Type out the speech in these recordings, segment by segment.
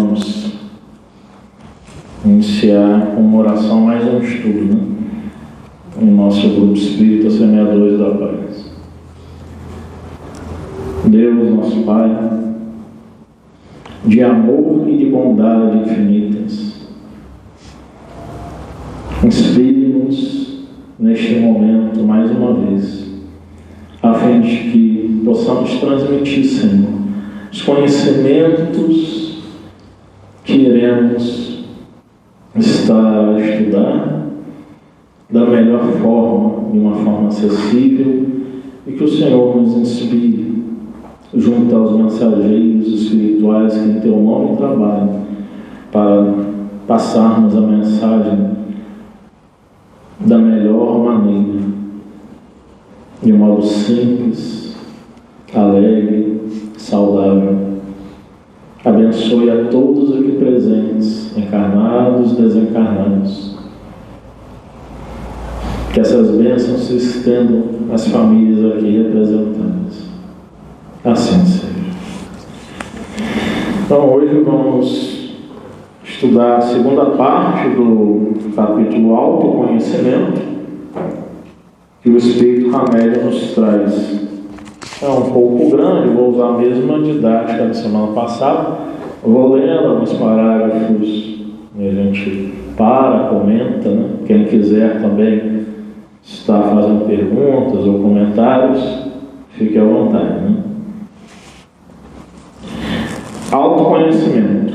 vamos iniciar com uma oração, mais um estudo, né? Em nosso grupo Espírita Semeadores da Paz. Deus, nosso Pai, de amor e de bondade infinitas, inspire-nos neste momento mais uma vez, a fim de que possamos transmitir, Senhor, os conhecimentos que iremos estar a estudar da melhor forma, de uma forma acessível, e que o Senhor nos inspire junto aos mensageiros espirituais que em Teu nome trabalham para passarmos a mensagem da melhor maneira, de modo simples, alegre, saudável. Abençoe a todos aqui presentes, encarnados e desencarnados. Que essas bênçãos se estendam às famílias aqui representadas. Assim seja. Então, hoje vamos estudar a segunda parte do capítulo Autoconhecimento, que o Espírito Camélia nos traz. É um pouco grande, vou usar a mesma didática da semana passada. Vou lendo alguns parágrafos e a gente comenta, né? Quem quiser também estar fazendo perguntas ou comentários, fique à vontade, né? Autoconhecimento.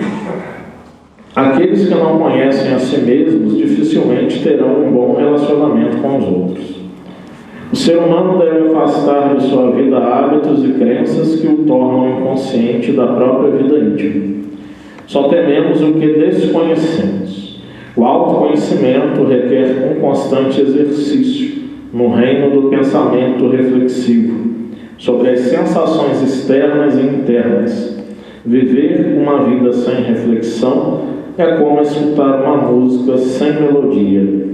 Aqueles que não conhecem a si mesmos dificilmente terão um bom relacionamento com os outros. O ser humano deve afastar de sua vida hábitos e crenças que o tornam inconsciente da própria vida íntima. Só tememos o que desconhecemos. O autoconhecimento requer um constante exercício no reino do pensamento reflexivo sobre as sensações externas e internas. Viver uma vida sem reflexão é como escutar uma música sem melodia.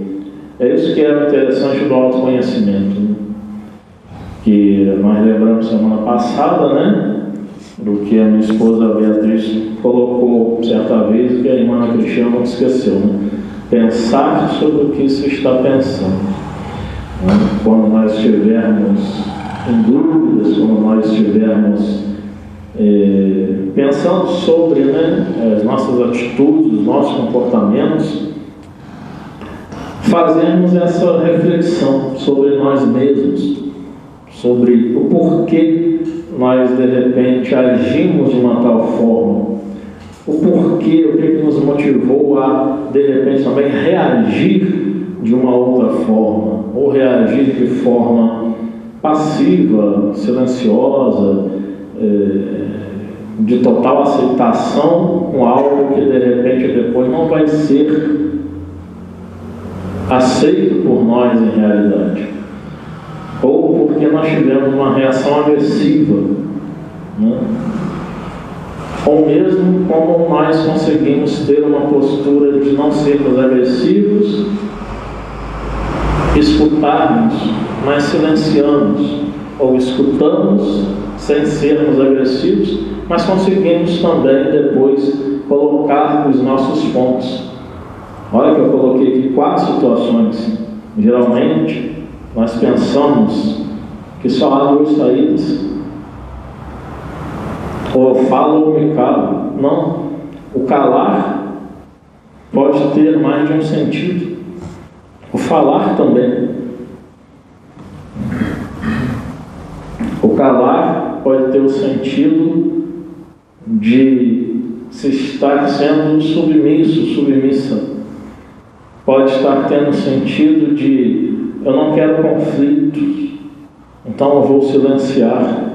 É isso que é interessante do autoconhecimento, né? Que nós lembramos semana passada, né? Do que a minha esposa Beatriz colocou certa vez, que a irmã Cristiana não esqueceu, né? Pensar sobre o que se está pensando, né? Quando nós estivermos em dúvidas, quando nós estivermos pensando sobre, né, as nossas atitudes, os nossos comportamentos, fazemos essa reflexão sobre nós mesmos, sobre o porquê nós de repente agimos de uma tal forma, o porquê, o que nos motivou a de repente também reagir de uma outra forma, ou reagir de forma passiva, silenciosa, de total aceitação com algo que de repente depois não vai ser aceito por nós em realidade, ou porque nós tivemos uma reação agressiva, né? Ou mesmo como nós conseguimos ter uma postura de não sermos agressivos, escutarmos, mas silenciamos, ou escutamos sem sermos agressivos, mas conseguimos também depois colocar os nossos pontos. Olha que eu coloquei aqui 4 situações. Geralmente, nós pensamos que só há 2 saídas. Ou eu falo ou me calo. Não. O calar pode ter mais de um sentido. O falar também. O calar pode ter o sentido de se estar sendo submisso, submissa. Pode estar tendo sentido de eu não quero conflitos, então eu vou silenciar.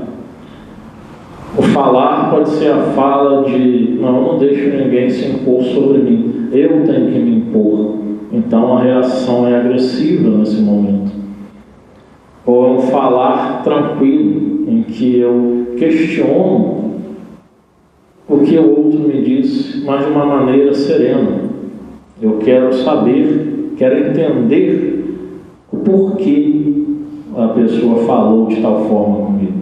O falar pode ser a fala de não, eu não deixo ninguém se impor sobre mim, eu tenho que me impor. Então a reação é agressiva nesse momento. Ou é um falar tranquilo, em que eu questiono o que o outro me disse, mas de uma maneira serena. Eu quero saber, quero entender o porquê a pessoa falou de tal forma comigo.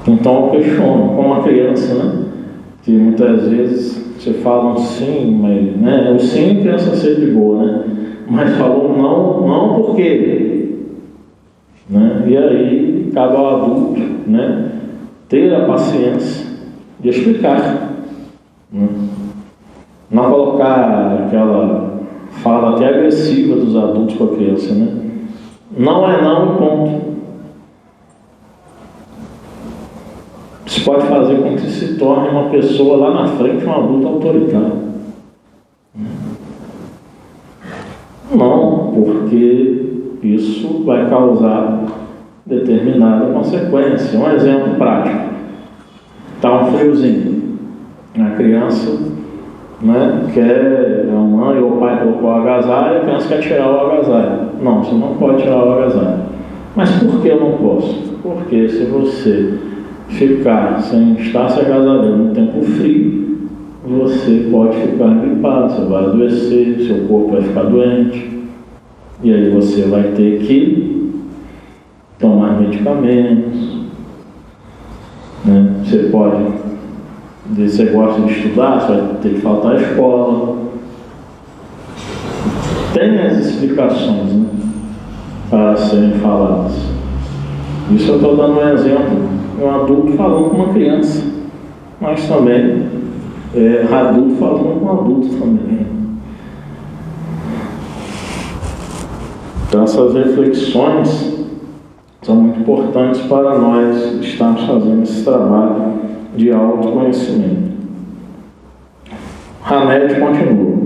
Então eu questiono, como uma criança, né? que muitas vezes você fala um sim, mas, né, o sim a criança aceita de boa, né? Mas falou não por quê? Né? E aí cabe ao adulto, né, ter a paciência de explicar, né? Não colocar aquela fala até agressiva dos adultos com a criança, né? Não é não e ponto. Isso pode fazer com que se torne uma pessoa lá na frente, um adulto autoritário. Não, porque isso vai causar determinada consequência. Um exemplo prático. Está um friozinho. A criança, né, quer, a mãe ou o pai colocou o agasalho, a criança quer tirar o agasalho. Não, você não pode tirar o agasalho. Mas por que eu não posso? Porque se você ficar sem estar se agasalhando no tempo frio, você pode ficar gripado, você vai adoecer, seu corpo vai ficar doente, e aí você vai ter que tomar medicamentos, né? Você gosta de estudar, você vai ter que faltar à escola. Tem as explicações, né, para serem faladas. Isso eu estou dando um exemplo, um adulto falando com uma criança, mas também adulto falando com um adulto também. Então essas reflexões são muito importantes para nós estarmos fazendo esse trabalho de autoconhecimento. Hamed continua.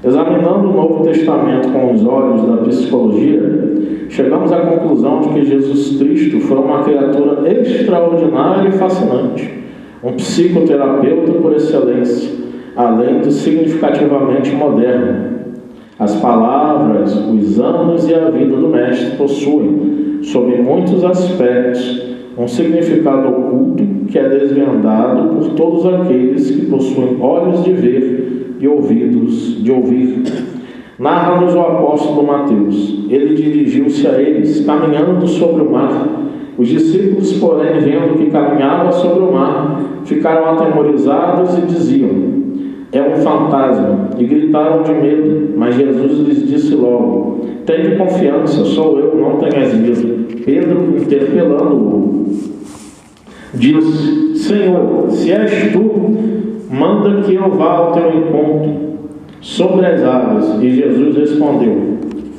Examinando o Novo Testamento com os olhos da psicologia, chegamos à conclusão de que Jesus Cristo foi uma criatura extraordinária e fascinante, um psicoterapeuta por excelência, além de significativamente moderno. As palavras, os anos e a vida do Mestre possuem, sob muitos aspectos, um significado oculto que é desvendado por todos aqueles que possuem olhos de ver e ouvidos de ouvir. Narra-nos o apóstolo Mateus. Ele dirigiu-se a eles, caminhando sobre o mar. Os discípulos, porém, vendo que caminhava sobre o mar, ficaram atemorizados e diziam: é um fantasma, e gritaram de medo. Mas Jesus lhes disse logo: tende confiança, sou eu, não tenhas medo. Pedro, interpelando-o, disse: Senhor, se és tu, manda que eu vá ao teu encontro sobre as águas. E Jesus respondeu: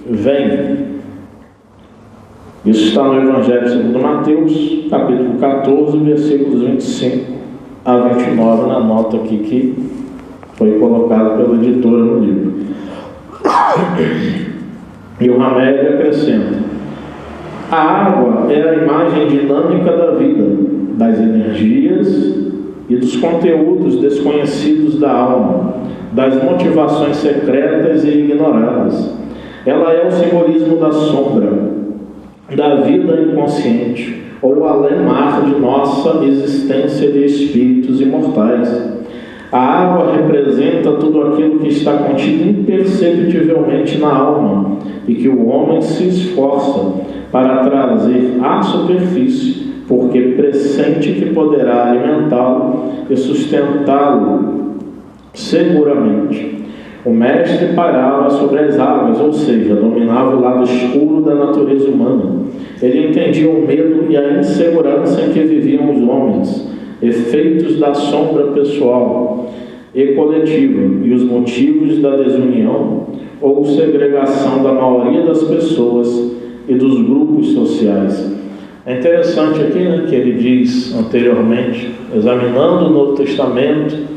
vem. Isso está no Evangelho segundo Mateus, capítulo 14, versículos 25 a 29, na nota aqui que foi colocada pela editora no livro. E o Hamed acrescenta: a água é a imagem dinâmica da vida, das energias e dos conteúdos desconhecidos da alma, das motivações secretas e ignoradas. Ela é o simbolismo da sombra, da vida inconsciente, ou além-mar de nossa existência de espíritos imortais. A água representa tudo aquilo que está contido imperceptivelmente na alma e que o homem se esforça para trazer à superfície, porque pressente que poderá alimentá-lo e sustentá-lo seguramente. O mestre parava sobre as águas, ou seja, dominava o lado escuro da natureza humana. Ele entendia o medo e a insegurança em que viviam os homens, efeitos da sombra pessoal e coletiva, e os motivos da desunião ou segregação da maioria das pessoas e dos grupos sociais. É interessante aqui, né, que ele diz anteriormente, examinando o Novo Testamento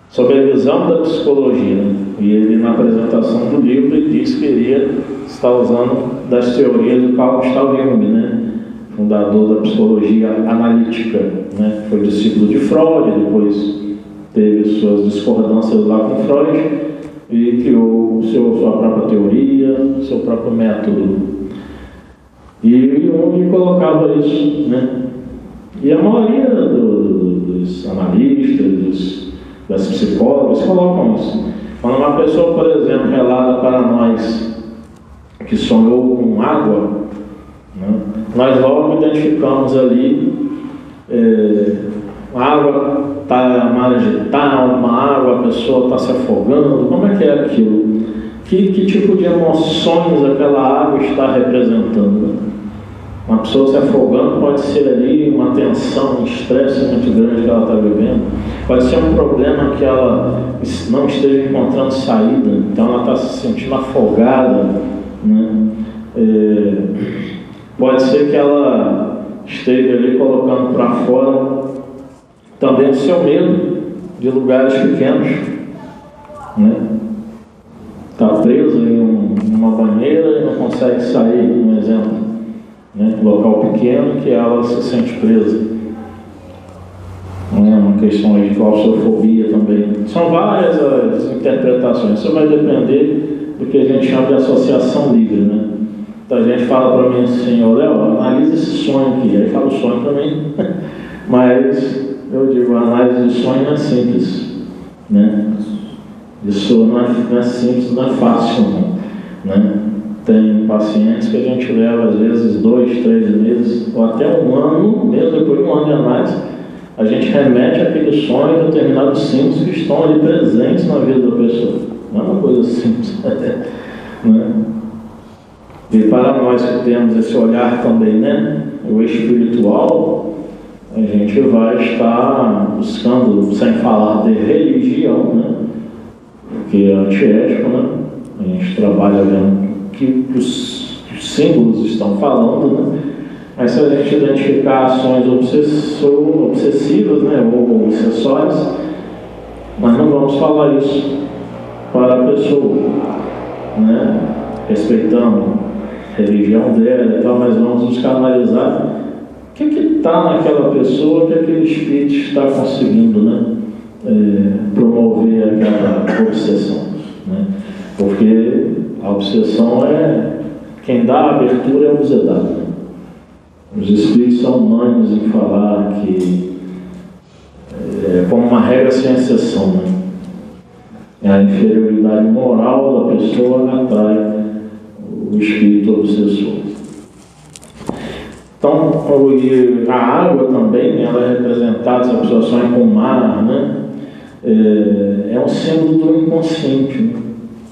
sob a visão da psicologia, né? E ele, na apresentação do livro, ele diz que iria estar usando das teorias do Carl Gustav Jung, né, fundador da psicologia analítica, né? Foi discípulo de Freud, depois teve suas discordâncias lá com Freud e criou sua própria teoria, seu próprio método. E Jung colocava isso, né? E a maioria dos analistas, das psicólogas, colocam isso. Quando uma pessoa, por exemplo, relata para nós que sonhou com água, né, nós logo identificamos ali água está marginal, uma água, a pessoa está se afogando, como é que é aquilo? Que tipo de emoções aquela água está representando? Uma pessoa se afogando pode ser ali uma tensão, um estresse muito grande que ela está vivendo, pode ser um problema que ela não esteja encontrando saída, então ela está se sentindo afogada, né? Pode ser que ela esteja ali colocando para fora também o seu medo de lugares pequenos, né? Está presa em uma banheira e não consegue sair, um exemplo, né? Um local pequeno que ela se sente presa. Não é uma questão de claustrofobia também. São várias as interpretações, isso vai depender do que a gente chama de associação livre, né? Então a gente fala para mim assim, Léo, analisa esse sonho aqui, aí fala o sonho para mim, mas eu digo, a análise de sonho não é simples, né? Isso não é simples, não é fácil, não, né? Tem pacientes que a gente leva às vezes 2, 3 meses, ou até um ano, mesmo depois de um ano de análise, a gente remete àquele sonho e determinados símbolos que estão ali presentes na vida da pessoa. Não é uma coisa simples, né? E para nós que temos esse olhar também, né, o espiritual, a gente vai estar buscando, sem falar de religião, né, que é antiético, né, a gente trabalha vendo que os símbolos estão falando, né, mas se a gente identificar ações obsessivas, né, ou obsessórias, nós não vamos falar isso para a pessoa, né, respeitando a religião dela e tal, mas vamos buscar analisar o que está naquela pessoa, que aquele espírito está conseguindo, né, promover aquela obsessão, né? Porque a obsessão quem dá a abertura é o obsedado, né? Os espíritos são unânimes em falar que como uma regra sem exceção, né? A inferioridade moral da pessoa atrai o espírito obsessor. Então, a água também, ela é representada, se a pessoa sonha com o mar, né? É um símbolo do inconsciente, né?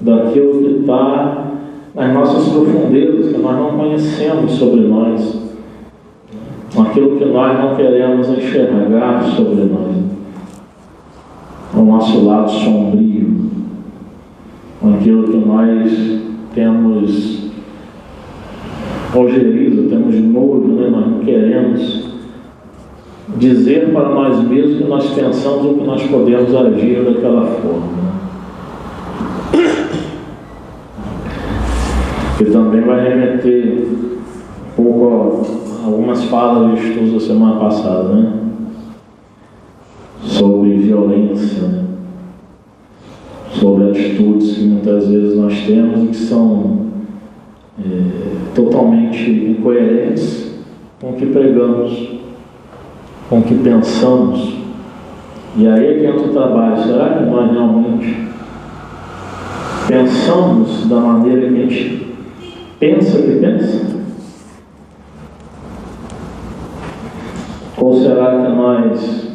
Daquilo que está nas nossas profundezas, que nós não conhecemos sobre nós, aquilo que nós não queremos enxergar sobre nós, o nosso lado sombrio, aquilo que nós temos ojeriza, temos nojo, né? Nós não queremos dizer para nós mesmos que nós pensamos ou que nós podemos agir daquela forma. Que também vai remeter um pouco a algumas falas de estudos da semana passada, né? Sobre violência, né? Sobre atitudes que muitas vezes nós temos e que são totalmente incoerentes com o que pregamos, com o que pensamos. E aí é que entra o trabalho. Será que nós realmente pensamos da maneira que a gente pensa que pensa? Ou será que nós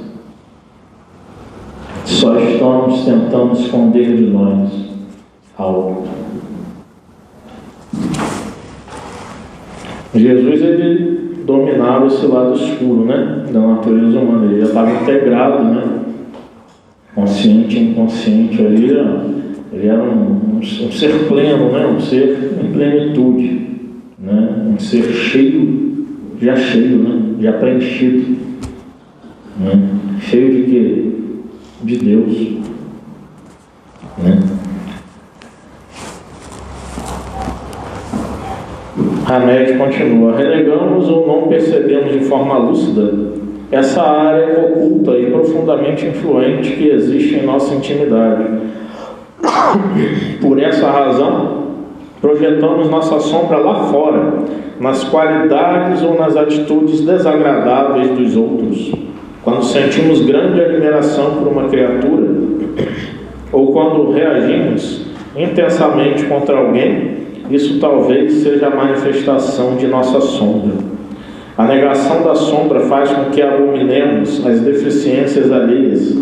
só estamos tentando esconder de nós algo? Jesus, ele dominava esse lado escuro, né, da natureza humana. Ele já estava integrado, né, consciente e inconsciente ali. Ele era um ser pleno, né, um ser em plenitude, né, um ser cheio, né, já preenchido, né, cheio de quê? De Deus, né? Hamed continua: renegamos ou não percebemos de forma lúcida essa área oculta e profundamente influente que existe em nossa intimidade. Por essa razão, projetamos nossa sombra lá fora, nas qualidades ou nas atitudes desagradáveis dos outros. Quando sentimos grande admiração por uma criatura, ou quando reagimos intensamente contra alguém, isso talvez seja a manifestação de nossa sombra. A negação da sombra faz com que abominemos as deficiências alheias,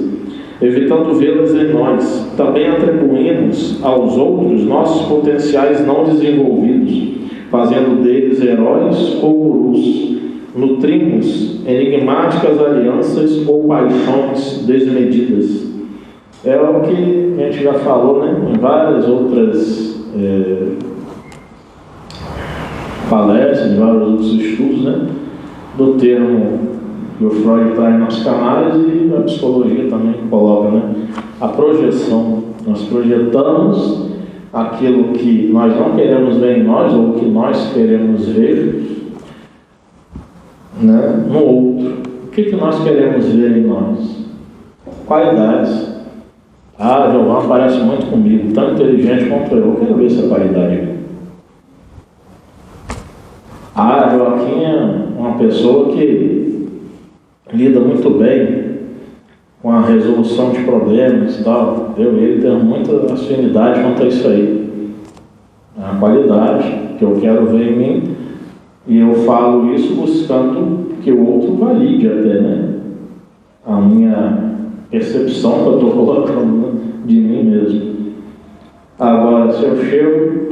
evitando vê-las em nós. Também atribuímos aos outros nossos potenciais não desenvolvidos, fazendo deles heróis ou gurus. Nutrimos enigmáticas alianças ou paixões desmedidas. É o que a gente já falou, né, em várias outras palestras, em vários outros estudos, né, do termo que o Freud traz nos canais e a psicologia também coloca, né, a projeção. Nós projetamos aquilo que nós não queremos ver em nós ou que nós queremos ver, né, no outro. O que nós queremos ver em nós? Qualidades. Giovanni parece muito comigo, tão inteligente quanto eu quero ver essa qualidade. Joaquim é uma pessoa que lida muito bem com a resolução de problemas e tal. Eu e ele temos muita afinidade quanto a isso aí. É uma qualidade que eu quero ver em mim. E eu falo isso buscando que o outro valide até, né, a minha percepção que eu estou colocando de mim mesmo. Agora, se eu chego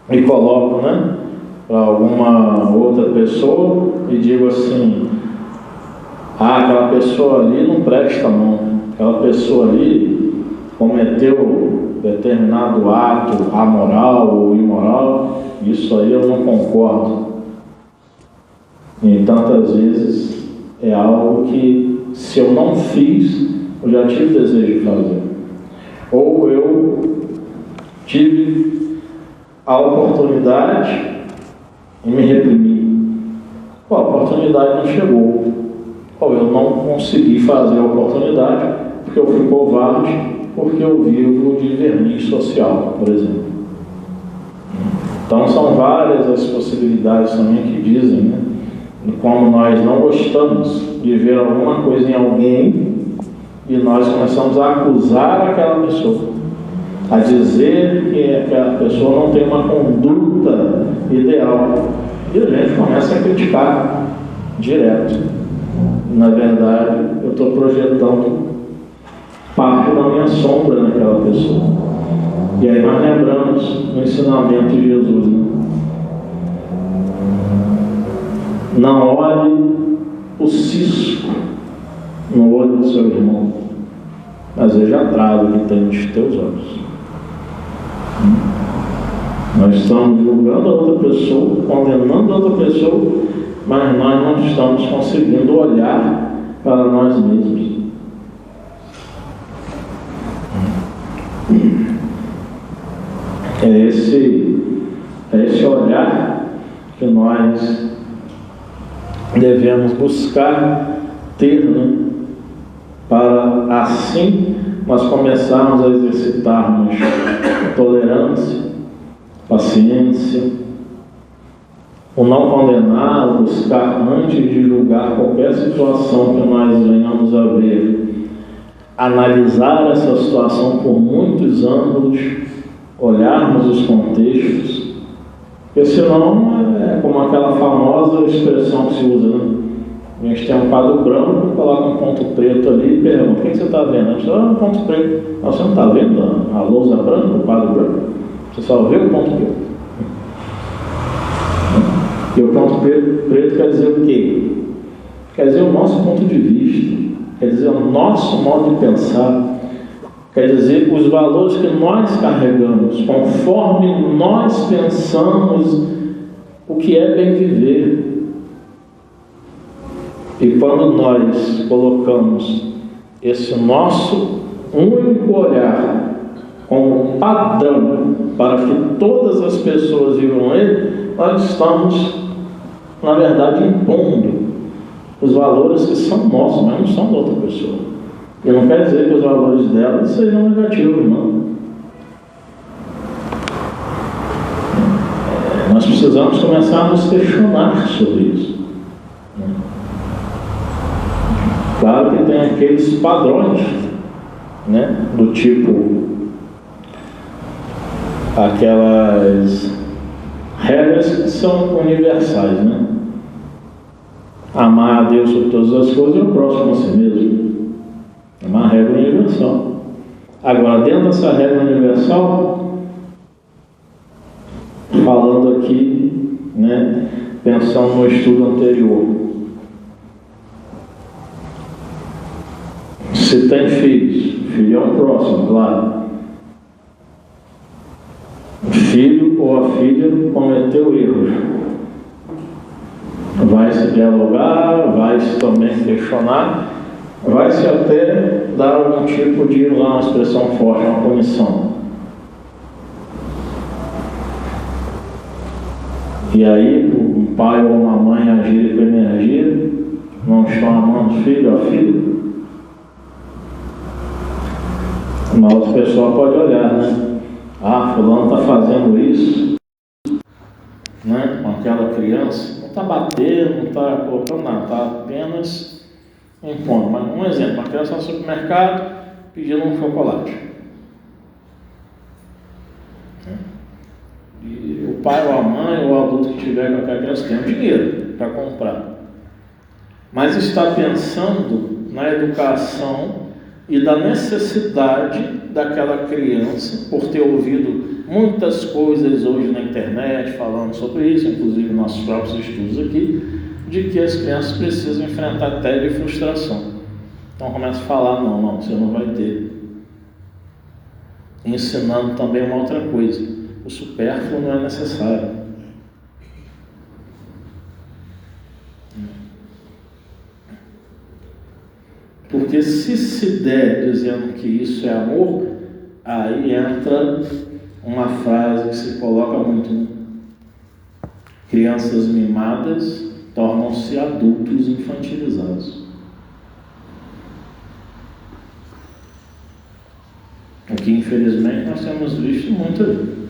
e coloco, né, para alguma outra pessoa e digo assim: aquela pessoa ali não presta não, aquela pessoa ali cometeu determinado ato amoral ou imoral, isso aí eu não concordo. E tantas vezes é algo que, se eu não fiz, eu já tive desejo de fazer. Ou eu tive a oportunidade e me reprimi. A oportunidade não chegou. Ou eu não consegui fazer a oportunidade porque eu fui covarde, porque eu vivo de verniz social, por exemplo. Então são várias as possibilidades também que dizem, né, de como nós não gostamos de ver alguma coisa em alguém e nós começamos a acusar aquela pessoa, a dizer que aquela pessoa não tem uma conduta ideal, e a gente começa a criticar direto. Na verdade, eu estou projetando parte da minha sombra naquela pessoa. E aí nós lembramos no ensinamento de Jesus, né? Não olhe o cisco no olho do seu irmão, mas veja a trave que tem nos teus olhos. Nós estamos julgando a outra pessoa, condenando a outra pessoa, mas nós não estamos conseguindo olhar para nós mesmos. É esse olhar que nós devemos buscar ter, né? Para assim nós começarmos a exercitarmos tolerância, paciência, o não condenar, o buscar antes de julgar qualquer situação que nós venhamos a ver, analisar essa situação por muitos ângulos, olharmos os contextos, porque senão é como aquela famosa expressão que se usa, né? A gente tem um quadro branco, coloca um ponto preto ali e pergunta: o que você está vendo? A pessoa: um ponto preto. Mas você não está vendo a lousa branca, o quadro branco? Você só vê o ponto preto. E o ponto preto quer dizer o quê? Quer dizer o nosso ponto de vista, quer dizer o nosso modo de pensar, quer dizer os valores que nós carregamos, conforme nós pensamos o que é bem viver. E quando nós colocamos esse nosso único olhar como padrão para que todas as pessoas vivam ele, nós estamos, na verdade, impondo os valores que são nossos, mas não são da outra pessoa. E não quer dizer que os valores dela sejam negativos, não. Nós precisamos começar a nos questionar sobre isso. Claro que tem aqueles padrões, né, do tipo, aquelas regras que são universais, né? Amar a Deus sobre todas as coisas e o próximo a si mesmo. É uma regra universal. Agora, dentro dessa regra universal, falando aqui, pensando no estudo anterior, se tem filhos, filho é o próximo, claro. O filho ou a filha cometeu erros. Vai-se dialogar, vai-se também questionar, vai-se até dar algum tipo de, uma expressão forte, uma punição. E aí, um pai ou uma mãe agirem com energia, não estão amando o filho ou a filha, uma outra pessoa pode olhar, fulano está fazendo isso, com aquela criança, não está batendo, não está colocando nada, está apenas impondo. Mas um exemplo, uma criança no supermercado pedindo um chocolate. E o pai ou a mãe ou o adulto que tiver com aquela criança tem dinheiro para comprar. Mas está pensando na educação e da necessidade daquela criança, por ter ouvido muitas coisas hoje na internet falando sobre isso, inclusive nossos próprios estudos aqui, de que as crianças precisam enfrentar tédio e frustração. Então começa a falar, não, você não vai ter. Ensinando também uma outra coisa, o supérfluo não é necessário. Porque se der dizendo que isso é amor, aí entra uma frase que se coloca muito: crianças mimadas tornam-se adultos infantilizados. O que infelizmente nós temos visto muito ali.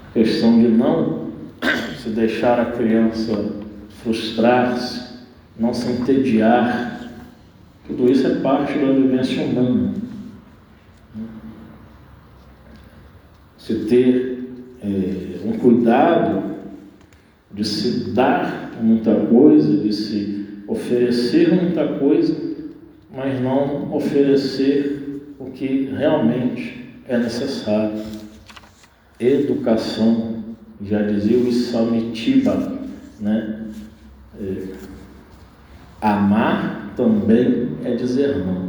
A questão de não se deixar a criança frustrar-se, não se entediar, tudo isso é parte da vivência humana. Se ter um cuidado de se dar muita coisa, de se oferecer muita coisa, mas não oferecer o que realmente é necessário. Educação, já dizia o Isamitiba, amar também é dizer não.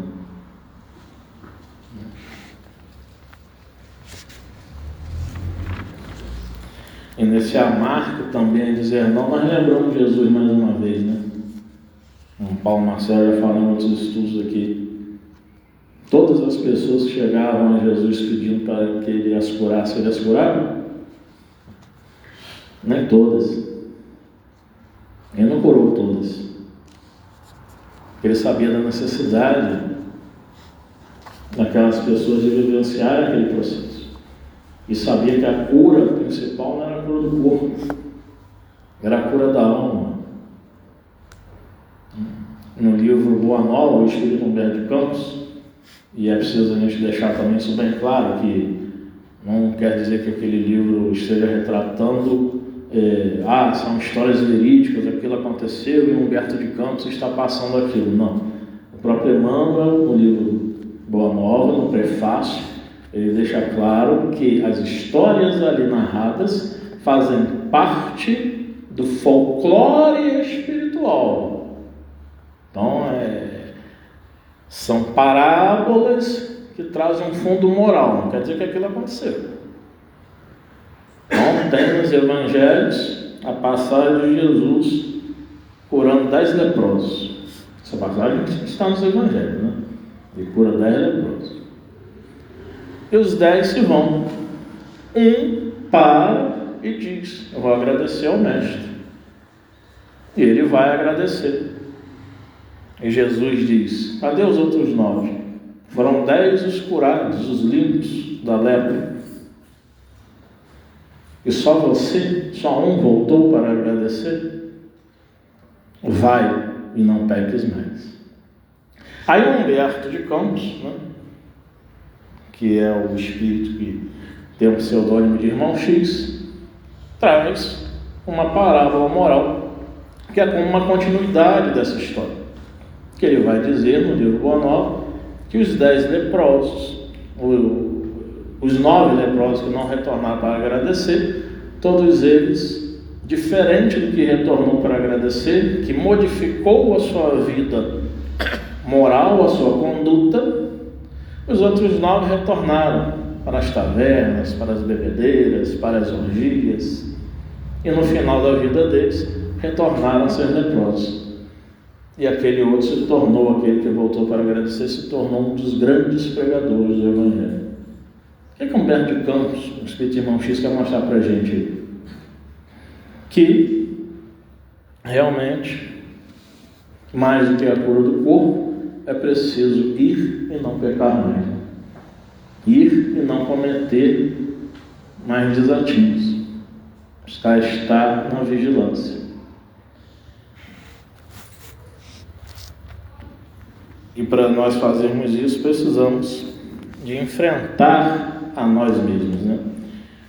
E nesse amar que também é dizer não, nós lembramos de Jesus mais uma vez, O Paulo Marcelo já falou em outros estudos aqui. Todas as pessoas que chegavam a Jesus pedindo para que ele as curasse, ele as curava? Nem todas. Ele não curou todas. Ele sabia da necessidade daquelas pessoas de vivenciar aquele processo. E sabia que a cura principal não era a cura do corpo, era a cura da alma. No livro Boa Nova, escrito por Humberto de Campos, e é preciso a gente deixar também isso bem claro, que não quer dizer que aquele livro esteja retratando são histórias verídicas, aquilo aconteceu e Humberto de Campos está passando aquilo. Não. O próprio Emmanuel, no livro Boa Nova, no prefácio, ele deixa claro que as histórias ali narradas fazem parte do folclore espiritual. Então, são parábolas que trazem um fundo moral, não quer dizer que aquilo aconteceu. Então, tem nos evangelhos a passagem de Jesus curando 10 leprosos. Essa passagem está nos evangelhos, Ele cura 10 leprosos. E os 10 se vão. Um para e diz: eu vou agradecer ao mestre. E ele vai agradecer. E Jesus diz: cadê os outros 9? Foram 10 os curados, os limpos da lepra. E só você, só um voltou para agradecer? Vai e não peques mais. Aí o Humberto de Campos, que é o espírito que tem o pseudônimo de Irmão X, traz uma parábola moral, que é como uma continuidade dessa história, que ele vai dizer no livro Boa Nova que os 10 leprosos, os 9 leprosos que não retornaram para agradecer, todos eles, diferente do que retornou para agradecer, que modificou a sua vida moral, a sua conduta, os outros 9 retornaram para as tavernas, para as bebedeiras, para as orgias, e no final da vida deles retornaram a ser leprosos. E aquele outro se tornou, aquele que voltou para agradecer, se tornou um dos grandes pregadores do Evangelho. O que Humberto de Campos, o Espírito Irmão X, quer mostrar para a gente aí? Que realmente, mais do que a cura do corpo, é preciso ir e não pecar mais. Ir e não cometer mais desatinos. Estar na vigilância. E para nós fazermos isso, precisamos de enfrentar a nós mesmos, né?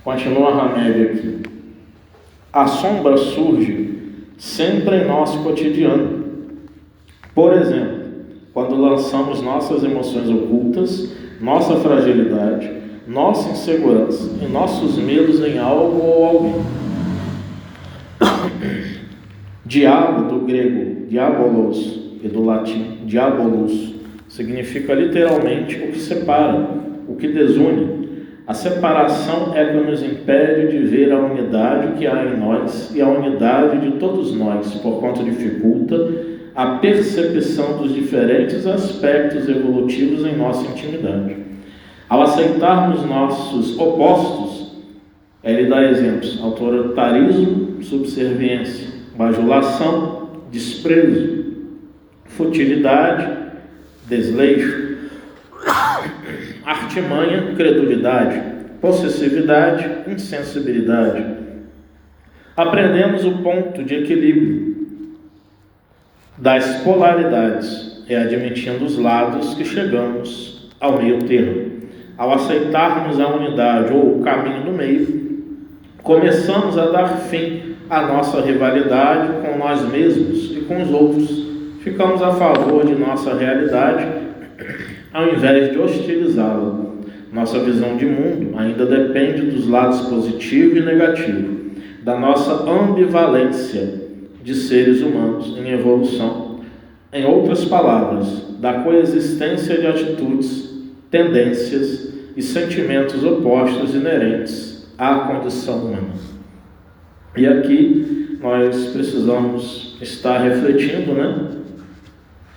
Continua Hamed aqui. A sombra surge sempre em nosso cotidiano. Por exemplo, quando lançamos nossas emoções ocultas, nossa fragilidade, nossa insegurança e nossos medos em algo ou alguém. Diabo, do grego diabolos, e do latim diabolus, significa literalmente o que separa, o que desune. A separação é que nos impede de ver a unidade que há em nós e a unidade de todos nós, porquanto dificulta a percepção dos diferentes aspectos evolutivos em nossa intimidade. Ao aceitarmos nossos opostos, ele dá exemplos: autoritarismo, subserviência, bajulação, desprezo, futilidade, desleixo, artimanha, credulidade, possessividade, insensibilidade. Aprendemos o ponto de equilíbrio das polaridades e admitindo os lados que chegamos ao meio termo. Ao aceitarmos a unidade ou o caminho do meio, começamos a dar fim à nossa rivalidade com nós mesmos e com os outros. Ficamos a favor de nossa realidade ao invés de hostilizá-la. Nossa visão de mundo ainda depende dos lados positivo e negativo, da nossa ambivalência de seres humanos em evolução. Em outras palavras, da coexistência de atitudes, tendências e sentimentos opostos inerentes à condição humana. E aqui nós precisamos estar refletindo, né?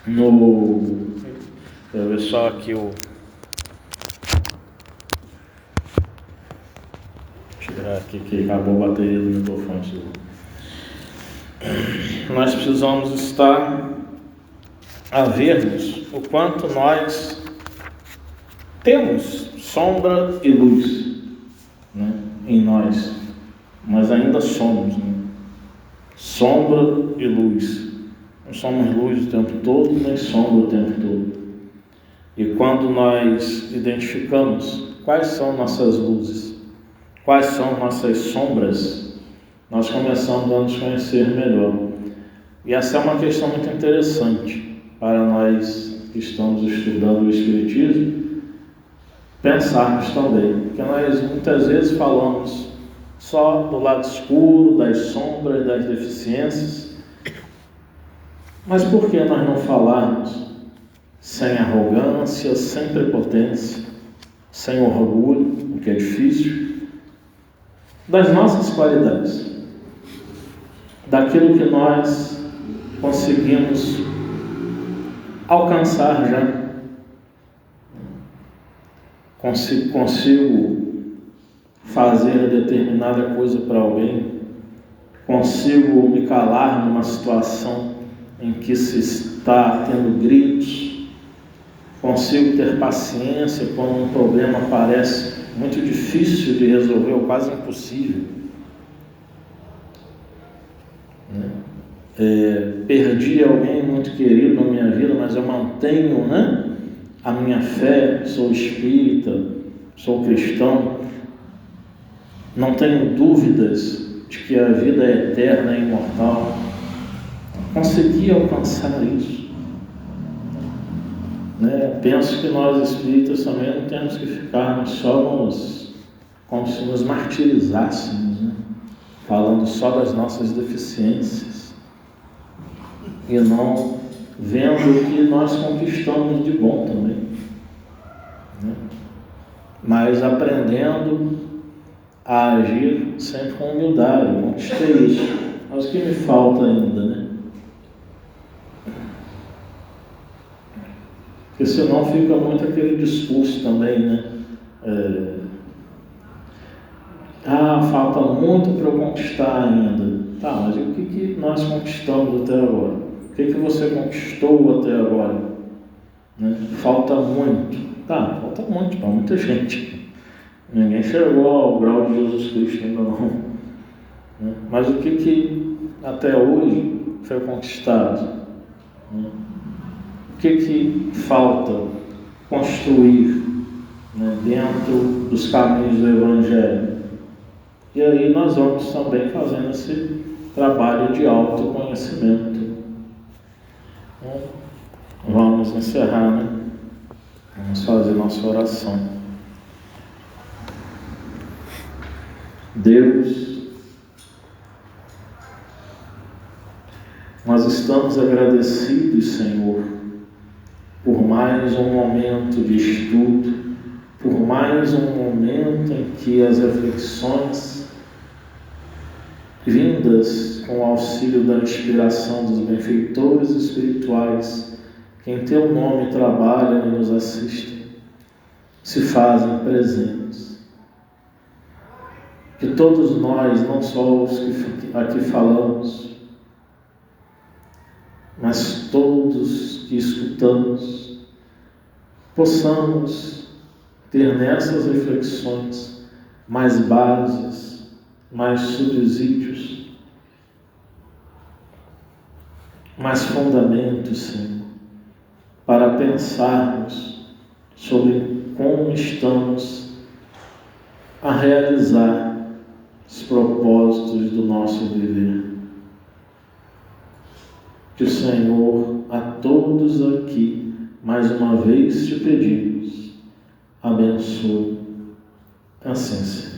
Deixa eu ver só aqui tirar aqui que acabou a bateria do microfone. Nós precisamos estar a vermos o quanto nós temos sombra e luz, né, em nós, mas ainda somos, né? Sombra e luz. Não somos luz o tempo todo, nem sombra o tempo todo. E quando nós identificamos quais são nossas luzes, quais são nossas sombras, nós começamos a nos conhecer melhor. E essa é uma questão muito interessante para nós que estamos estudando o Espiritismo, pensarmos também, porque nós muitas vezes falamos só do lado escuro, das sombras, das deficiências, mas por que nós não falarmos sem arrogância, sem prepotência, sem orgulho, o que é difícil, das nossas qualidades, daquilo que nós conseguimos alcançar já? Consigo fazer determinada coisa para alguém, consigo me calar numa situação em que se está tendo gritos, consigo ter paciência quando um problema parece muito difícil de resolver ou quase impossível. Perdi alguém muito querido na minha vida, mas eu mantenho, a minha fé, sou espírita, sou cristão, não tenho dúvidas de que a vida é eterna e imortal, conseguir alcançar isso. Penso que nós espíritas também não temos que ficar só como se nos martirizássemos, falando só das nossas deficiências e não vendo o que nós conquistamos de bom também, mas aprendendo a agir sempre com humildade. Conquistei isso, mas o que me falta ainda, Porque senão fica muito aquele discurso também, falta muito para eu conquistar ainda. Tá, mas o que nós conquistamos até agora? O que você conquistou até agora? Falta muito. Tá, falta muito para muita gente. Ninguém chegou ao grau de Jesus Cristo ainda não. Mas o que até hoje foi conquistado? O que falta construir dentro dos caminhos do Evangelho? E aí nós vamos também fazendo esse trabalho de autoconhecimento. Vamos encerrar, Vamos fazer nossa oração. Deus, nós estamos agradecidos, Senhor, por mais um momento de estudo, por mais um momento em que as reflexões vindas com o auxílio da inspiração dos benfeitores espirituais que em Teu nome trabalham e nos assistem, se fazem presentes. Que todos nós, não só os que aqui falamos, mas todos que escutamos, possamos ter nessas reflexões mais bases, mais subsídios, mais fundamentos, Senhor, para pensarmos sobre como estamos a realizar os propósitos do nosso viver. Que o Senhor, a todos aqui, mais uma vez te pedimos, abençoe. Assim seja.